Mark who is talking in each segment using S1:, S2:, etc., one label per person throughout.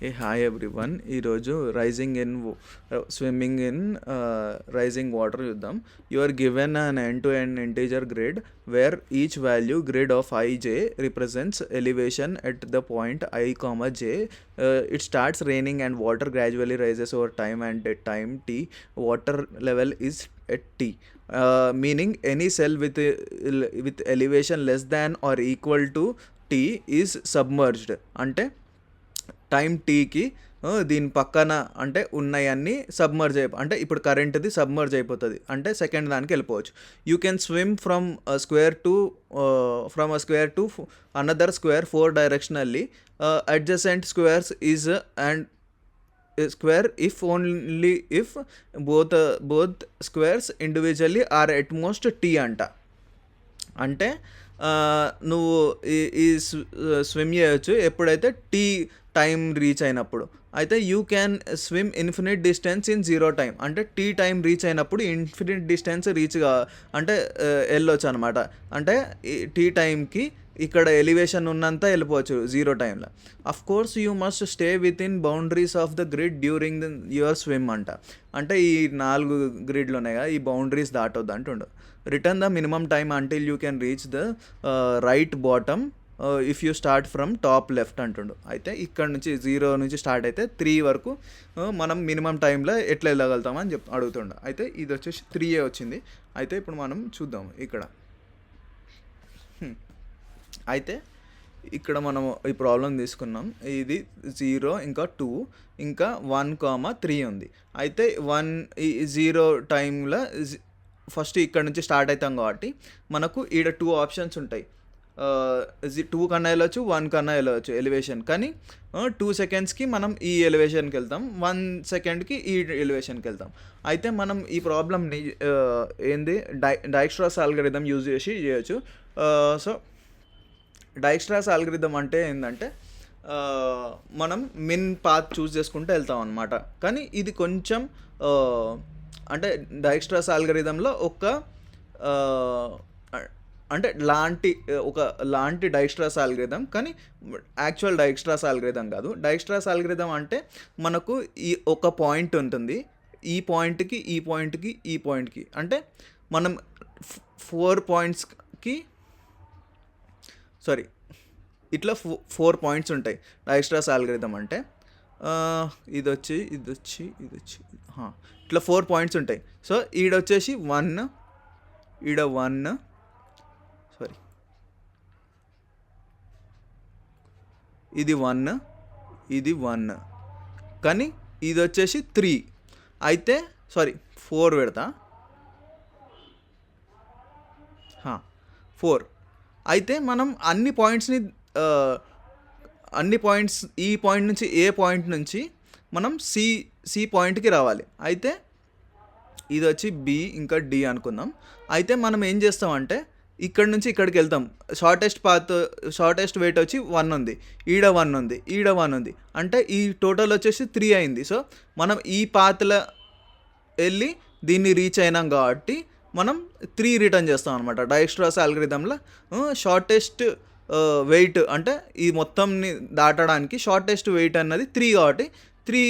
S1: ఏ hi everyone. ఈరోజు rising in swimming in rising water చూద్దాం. You are given an n to n integer grid where each value grid of i represents elevation at the point I, j. It starts raining and water gradually rises over time, and at time t, water level is at t. Meaning any cell with elevation less than or equal to t is submerged. అంటే time టీకి దీని పక్కన అంటే ఉన్నవన్నీ submerge అంటే ఇప్పుడు కరెంట్ది submerge అయిపోతుంది అంటే సెకండ్ దానికి వెళ్ళిపోవచ్చు. You can swim from a square to another square 4 directionally. Adjacent squares is and square if only if both squares individually are at most t అంట. అంటే నువ్వు ఈ స్విమ్ చేయొచ్చు ఎప్పుడైతే టీ టైం రీచ్ అయినప్పుడు. అయితే you can swim infinite distance in 0 time. అంటే tea time reach అయినప్పుడు ఇన్ఫినిట్ డిస్టెన్స్ అంటే వెళ్ళొచ్చు అనమాట. అంటే టీ టైంకి ఇక్కడ ఎలివేషన్ ఉన్నంత వెళ్ళిపోవచ్చు 0 టైంలో. Of course you must stay with in boundaries of the grid during your swim అంట. అంటే ఈ 4 గ్రిడ్లు ఉన్నాయి కదా, ఈ బౌండరీస్ దాటొద్దు అంటుండు. Return the minimum time until you can reach the right bottom if you start from top left అంటుండు. అయితే ఇక్కడ నుంచి 0 నుంచి స్టార్ట్ అయితే 3 వరకు మనం మినిమం టైంలో ఎట్లా వెళ్ళగలుగుతామని అడుగుతుండ. అయితే ఇది వచ్చేసి 3 వచ్చింది. అయితే ఇప్పుడు మనం చూద్దాం ఇక్కడ. అయితే ఇక్కడ మనం ఈ ప్రాబ్లం తీసుకున్నాం. ఇది 0 ఇంకా 2 ఇంకా 1, 3 ఉంది. అయితే 0 టైంలో ఫస్ట్ ఇక్కడ నుంచి స్టార్ట్ అవుతాం కాబట్టి మనకు ఈడ 2 ఆప్షన్స్ ఉంటాయి. 2 కన్నా వెళ్ళవచ్చు, 1 కన్నా వెళ్ళవచ్చు ఎలివేషన్. కానీ 2 సెకండ్స్కి మనం ఈ ఎలివేషన్కి వెళ్తాం, 1 సెకండ్కి ఈ ఎలివేషన్కి వెళ్తాం. అయితే మనం ఈ ప్రాబ్లమ్ని ఏంది డైక్స్ట్రాస్ ఆల్గరిథం యూజ్ చేసి చేయొచ్చు. సో డైక్స్ట్రాస్ ఆల్గరిథం అంటే ఏంటంటే మనం మిన్ పాత్ చూస్ చేసుకుంటూ వెళ్తాం అనమాట. కానీ ఇది కొంచెం అంటే డైక్స్ట్రాస్ ఆల్గరిథంలో అంటే లాంటి డైక్స్ట్రాస్ ఆల్గరిథం, కానీ యాక్చువల్ డైక్స్ట్రాస్ ఆల్గరిథం కాదు. డైక్స్ట్రాస్ ఆల్గరిథం అంటే మనకు ఈ ఒక పాయింట్ ఉంటుంది, ఈ పాయింట్కి ఈ పాయింట్కి ఈ పాయింట్కి అంటే మనం 4 పాయింట్స్కి ఇట్లా 4 పాయింట్స్ ఉంటాయి డైక్స్ట్రాస్ ఆల్గరిథం అంటే. ఇది వచ్చి ఇట్లా 4 పాయింట్స్ ఉంటాయి. సో ఈడొచ్చేసి 1, ఈడ 1, ఇది 1, ఇది 1, కానీ ఇది వచ్చేసి 3. అయితే 4 పెడతా, 4. అయితే మనం అన్ని పాయింట్స్ ఈ పాయింట్ నుంచి ఏ పాయింట్ నుంచి మనం సి పాయింట్కి రావాలి. అయితే ఇది వచ్చి బి ఇంకా డి అనుకుందాం. అయితే మనం ఏం చేస్తామంటే ఇక్కడ నుంచి ఇక్కడికి వెళ్తాం. షార్టెస్ట్ వెయిట్ వచ్చి 1 ఉంది, ఈడ 1 ఉంది, ఈడ 1 ఉంది. అంటే ఈ టోటల్ వచ్చేసి 3 అయింది. సో మనం ఈ పాత్లో వెళ్ళి దీన్ని రీచ్ అయినాం కాబట్టి మనం 3 రిటర్న్ చేస్తాం అనమాట. డైక్స్ట్రాస్ ఆల్గరిథంలో షార్టెస్ట్ వెయిట్ అంటే ఈ మొత్తంని దాటడానికి షార్టెస్ట్ వెయిట్ అన్నది 3 కాబట్టి 3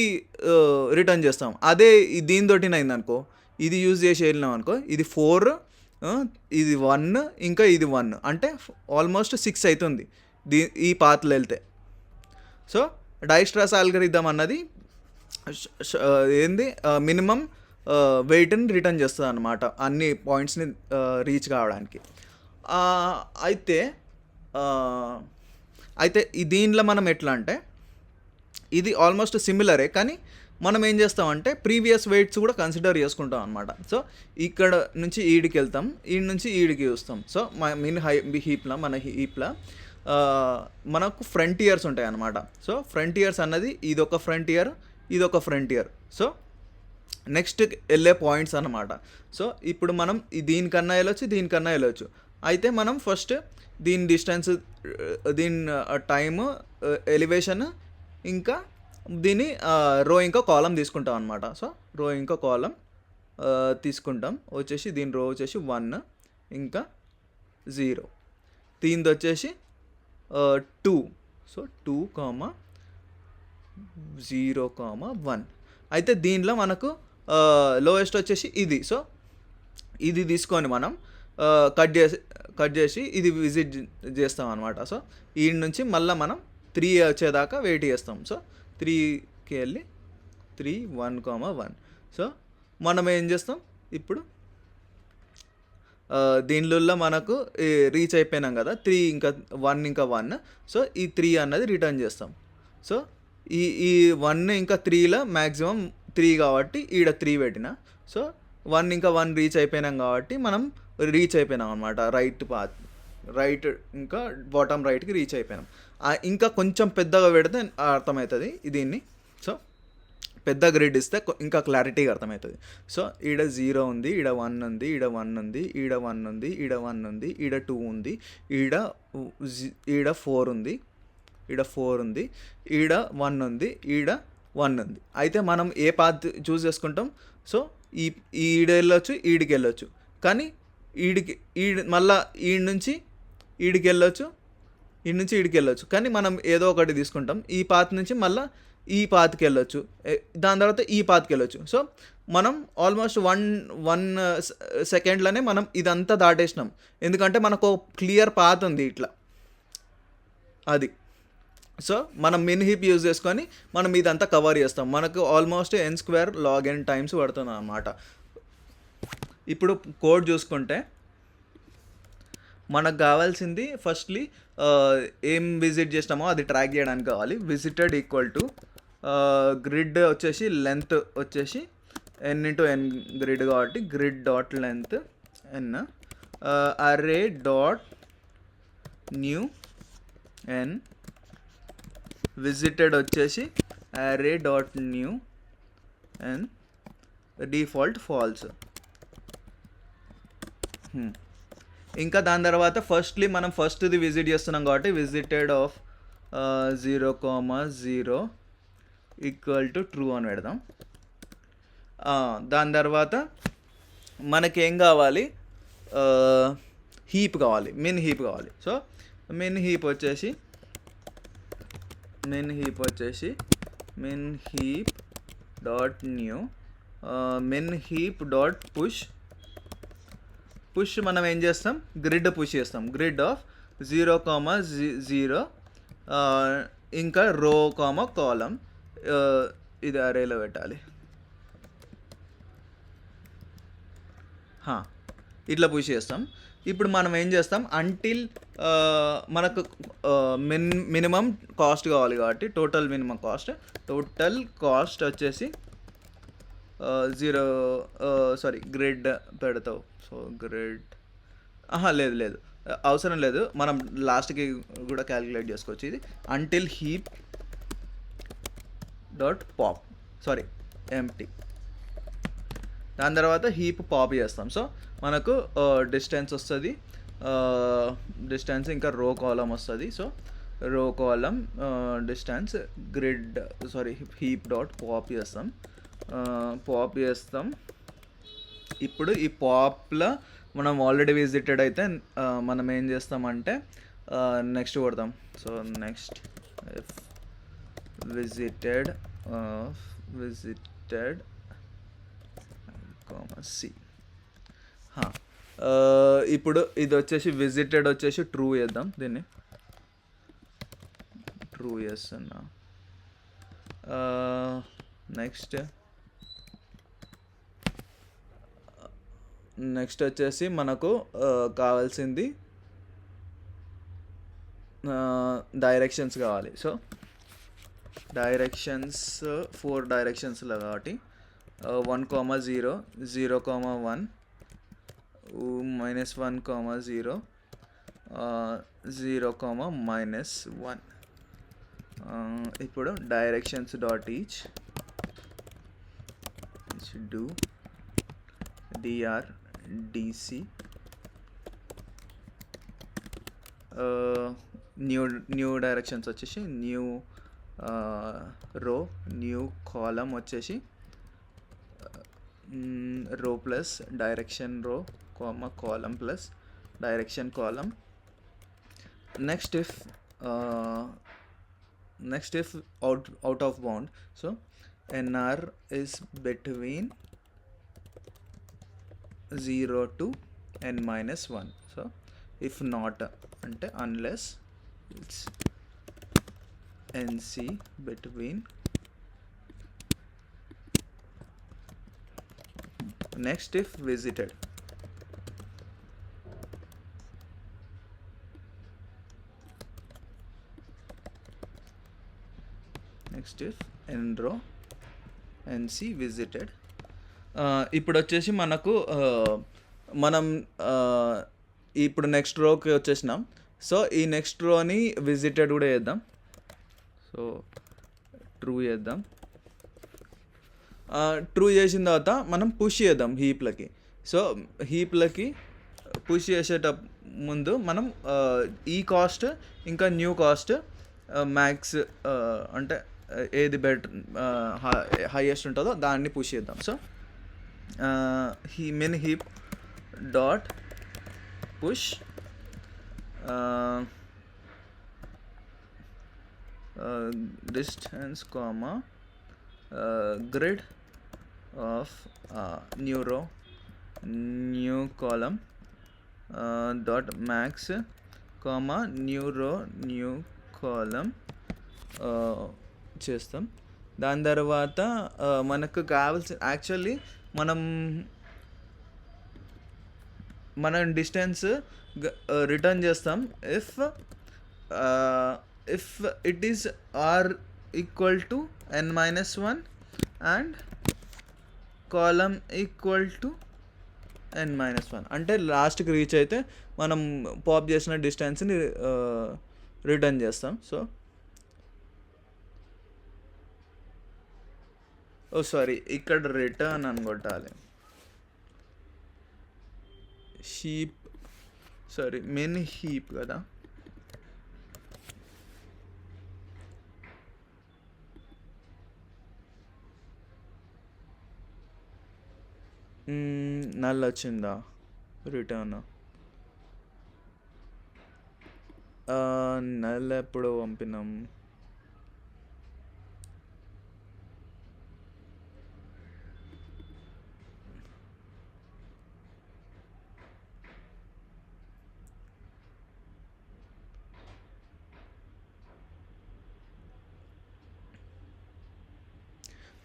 S1: రిటర్న్ చేస్తాం. అదే దీనితోటి అయింది అనుకో, ఇది యూజ్ చేసి వెళ్ళినాం అనుకో, ఇది 4, ఇది 1 ఇంకా ఇది 1 అంటే ఆల్మోస్ట్ 6 అవుతుంది ఈ పాత్లో వెళ్తే. సో డైక్స్ట్రాస్ ఆల్గరిథం అన్నది ఏంది మినిమం వెయిట్ని రిటర్న్ చేస్తుంది అనమాట అన్ని పాయింట్స్ని రీచ్ కావడానికి. అయితే దీనిలో మనం ఎట్లా అంటే ఇది ఆల్మోస్ట్ సిమిలరే, కానీ మనం ఏం చేస్తామంటే ప్రీవియస్ వెయిట్స్ కూడా కన్సిడర్ చేసుకుంటాం అనమాట. సో ఇక్కడ నుంచి ఈడికి వెళ్తాం, ఈడి నుంచి ఈడికి చూస్తాం. సో మన హీప్లో మనకు ఫ్రంటియర్స్ ఉంటాయి అన్నమాట. సో ఫ్రంటియర్స్ అన్నది ఇదొక ఫ్రంటియర్, ఇదొక ఫ్రంటియర్. సో నెక్స్ట్ వెళ్ళే పాయింట్స్ అన్నమాట. సో ఇప్పుడు మనం దీనికన్నా వెళ్ళొచ్చు. అయితే మనం ఫస్ట్ దీని డిస్టెన్స్, దీని టైము, ఎలివేషన్ ఇంకా దీని రో ఇంకా కాలం తీసుకుంటాం అనమాట. సో రో ఇంకా కాలం తీసుకుంటాం. వచ్చేసి దీని రో వచ్చేసి 1 ఇంకా 0, దీనిది వచ్చేసి 2. సో 2, 0,1. అయితే దీనిలో మనకు లోయెస్ట్ వచ్చేసి ఇది. సో ఇది తీసుకొని మనం కట్ చేసి ఇది విజిట్ చేస్తాం అనమాట. సో ఈ నుంచి మళ్ళీ మనం 3 వచ్చేదాకా వెయిట్ చేస్తాం. సో 3కి వెళ్ళి 3 1,1. సో మనం ఏం చేస్తాం ఇప్పుడు దీనిలో మనకు రీచ్ అయిపోయినాం కదా, 3 ఇంకా 1. సో ఈ 3 అన్నది రిటర్న్ చేస్తాం. సో ఈ 1 ఇంకా 3లో మ్యాక్సిమం 3 కాబట్టి ఈడ 3 పెట్టిన. సో 1 ఇంకా 1 రీచ్ అయిపోయినాం కాబట్టి మనం రీచ్ అయిపోయినాం అనమాట. రైట్ ఇంకా బాటమ్ రైట్కి రీచ్ అయిపోయినాం. ఇంకా కొంచెం పెద్దగా పెడితే అర్థమవుతుంది దీన్ని. సో పెద్ద గ్రిడ్ ఇస్తే ఇంకా క్లారిటీగా అర్థమవుతుంది. సో ఈడ 0 ఉంది, ఈడ 1 ఉంది, ఈడ 1 ఉంది, ఈడ 1 ఉంది, ఈడ 1 ఉంది, ఈడ 2 ఉంది, ఈడ 4 ఉంది, ఈడ 4 ఉంది, ఈడ 1 ఉంది, ఈడ 1 ఉంది. అయితే మనం ఏ పాత్ చూస్ చేసుకుంటాం? సో ఈడ వెళ్ళొచ్చు, ఈడికి వెళ్ళొచ్చు. కానీ మళ్ళీ ఈడి నుంచి ఈడికి వెళ్ళొచ్చు, ఈడి నుంచి ఈడికి వెళ్ళొచ్చు. కానీ మనం ఏదో ఒకటి తీసుకుంటాం. ఈ పాత్ నుంచి మళ్ళీ ఈ పాత్కి వెళ్ళొచ్చు, దాని తర్వాత ఈ పాత్కి వెళ్ళొచ్చు. సో మనం ఆల్మోస్ట్ 1 సెకండ్లోనే మనం ఇదంతా దాటేసినాం. ఎందుకంటే మనకు క్లియర్ పాత్ ఉంది ఇట్లా, అది. సో మనం మిన్ హీప్ యూజ్ చేసుకొని మనం ఇదంతా కవర్ చేస్తాం. మనకు almost n² log n times పడుతుంది అన్నమాట. ఇప్పుడు కోడ్ చూసుకుంటే మనకు కావాల్సింది ఫస్ట్లీ ఏం విజిట్ చేసినామో అది ట్రాక్ చేయడానికి కావాలి. విజిటెడ్ ఈక్వల్ టు గ్రిడ్ వచ్చేసి లెంత్ వచ్చేసి n గ్రిడ్ కాబట్టి grid dot length n, array dot new n, visited వచ్చేసి array dot new n, default false. ఇంకా దాని తర్వాత ఫస్ట్లీ మనం ఫస్ట్ది విజిట్ చేస్తున్నాం కాబట్టి visited of 0,0 equal to true అని పెడదాం. దాని తర్వాత మనకేం కావాలి? హీప్ కావాలి, మిన్ హీప్ కావాలి. సో మిన్ హీప్ వచ్చేసి min heap dot new min heap dot push మనం ఏం చేస్తాం? గ్రిడ్ పుష్ చేస్తాం. గ్రిడ్ ఆఫ్ 0,0 ఇంకా రో కాలం ఇది అరేలో పెట్టాలి. ఇట్లా పుష్ చేస్తాం. ఇప్పుడు మనం ఏం చేస్తాం? అంటిల్ మనకు మినిమం కాస్ట్ కావాలి కాబట్టి టోటల్ మినిమం కాస్ట్ వచ్చేసి 0 గ్రిడ్ పెడతావు. సో గ్రిడ్ లేదు అవసరం లేదు, మనం లాస్ట్కి కూడా క్యాలిక్యులేట్ చేసుకోవచ్చు. ఇది until heap dot pop empty. దాని తర్వాత హీప్ పాప్ చేస్తాం. సో మనకు డిస్టెన్స్ వస్తుంది, డిస్టెన్స్ ఇంకా రో కాలం వస్తుంది. So row column distance grid heap dot pop చేస్తాం. ఇప్పుడు ఈ పాప్లో మనం ఆల్రెడీ విజిటెడ్ అయితే మనం ఏం చేస్తామంటే నెక్స్ట్ కొడతాం. So next visited C. ఇప్పుడు ఇది వచ్చేసి విజిటెడ్ వచ్చేసి ట్రూ చేద్దాం. దీన్ని ట్రూ చేస్తున్నా. నెక్స్ట్ వచ్చేసి మనకు కావాల్సింది డైరెక్షన్స్ కావాలి. సో డైరెక్షన్స్ 4 డైరెక్షన్స్లో కాబట్టి 1,0 0,1 -1,0 0,-1. ఇప్పుడు directions dot each do dr/dc new directions వచ్చేసి న్యూ రో, న్యూ కాలం వచ్చేసి row plus direction row column plus direction column. Next if next if out of bound, so nr is between 0 to n minus 1. So if not అంటే unless it's nc between next if visited. Next if n row nc visited. ఇప్పుడు వచ్చేసి మనకు మనం ఇప్పుడు next రోకి వచ్చేసినాం. So ఈ next రోని visited కూడా చేద్దాం. సో ట్రూ చేద్దాం. ట్రూ చేసిన తర్వాత మనం పుష్ చేద్దాం హీప్లకి. సో హీప్లకి పుష్ చేసేట ముందు మనం ఈ కాస్ట్ ఇంకా న్యూ కాస్ట్ మ్యాక్స్ అంటే ఏది బెటర్ హైయెస్ట్ ఉంటుందో దాన్ని పుష్ చేద్దాం. So men heap dot push distance comma grid of new row new column dot max comma new row new column చేస్తాం. దాని తర్వాత మనకు కావాల్సిన యాక్చువల్లీ మనం డిస్టెన్స్ రిటర్న్ చేస్తాం if it is R equal to n minus 1 and column equal to n minus 1. అంటే లాస్ట్కి reach అయితే మనం పాప్ చేసిన డిస్టెన్స్ని రిటర్న్ చేస్తాం. సో సారీ ఇక్కడ రిటర్న్ అని కొట్టాలి. షీప్ సారీ మెన్ హీప్ కదా. నల్ వచ్చిందా రిటర్న్? నల్ ఎప్పుడు పంపినాం?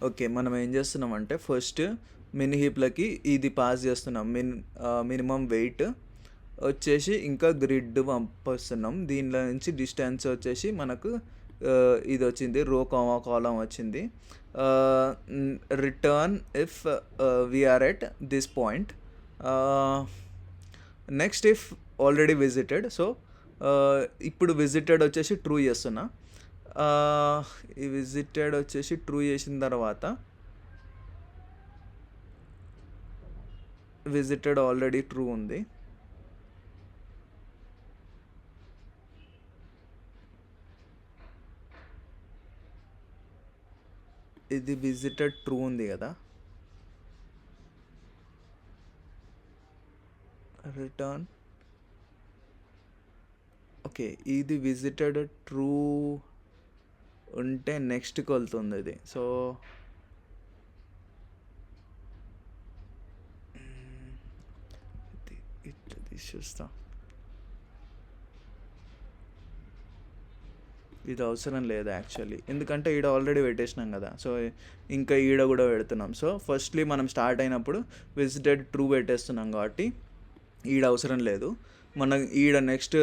S1: ఓకే, మనం ఏం చేస్తున్నాం అంటే ఫస్ట్ మిన్ హీప్లకి ఇది పాస్ చేస్తున్నాం. మినిమం వెయిట్ వచ్చేసి ఇంకా గ్రిడ్ పంపిస్తున్నాం. దీనిలో నుంచి డిస్టెన్స్ వచ్చేసి మనకు ఇది వచ్చింది, రో కాలం వచ్చింది. Return if we are at this point. Next if already visited. So ఇప్పుడు విజిటెడ్ వచ్చేసి ట్రూ చేస్తున్నా. ఈ విజిటెడ్ వచ్చేసి ట్రూ చేసిన తర్వాత విజిటెడ్ ఆల్రెడీ ట్రూ ఉంది. ఇది విజిటెడ్ ట్రూ ఉంది కదా. రిటర్న్ ఓకే, ఇది విజిటెడ్ ట్రూ ఉంటే నెక్స్ట్కి వెళ్తుంది ఇది. సో చూస్తా, ఇది అవసరం లేదు యాక్చువల్లీ, ఎందుకంటే ఈడ ఆల్రెడీ పెట్టేసినాం కదా. సో ఇంకా ఈడ కూడా పెడుతున్నాం. సో ఫస్ట్లీ మనం స్టార్ట్ అయినప్పుడు విజిటెడ్ ట్రూ పెట్టేస్తున్నాం కాబట్టి ఈడ అవసరం లేదు. మనం ఈడ నెక్స్ట్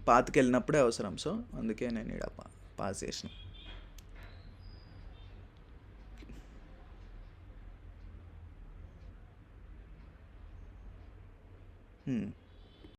S1: పాత్కి వెళ్ళినప్పుడే అవసరం. సో అందుకే నేను ఈడ పాస్ చేసిన.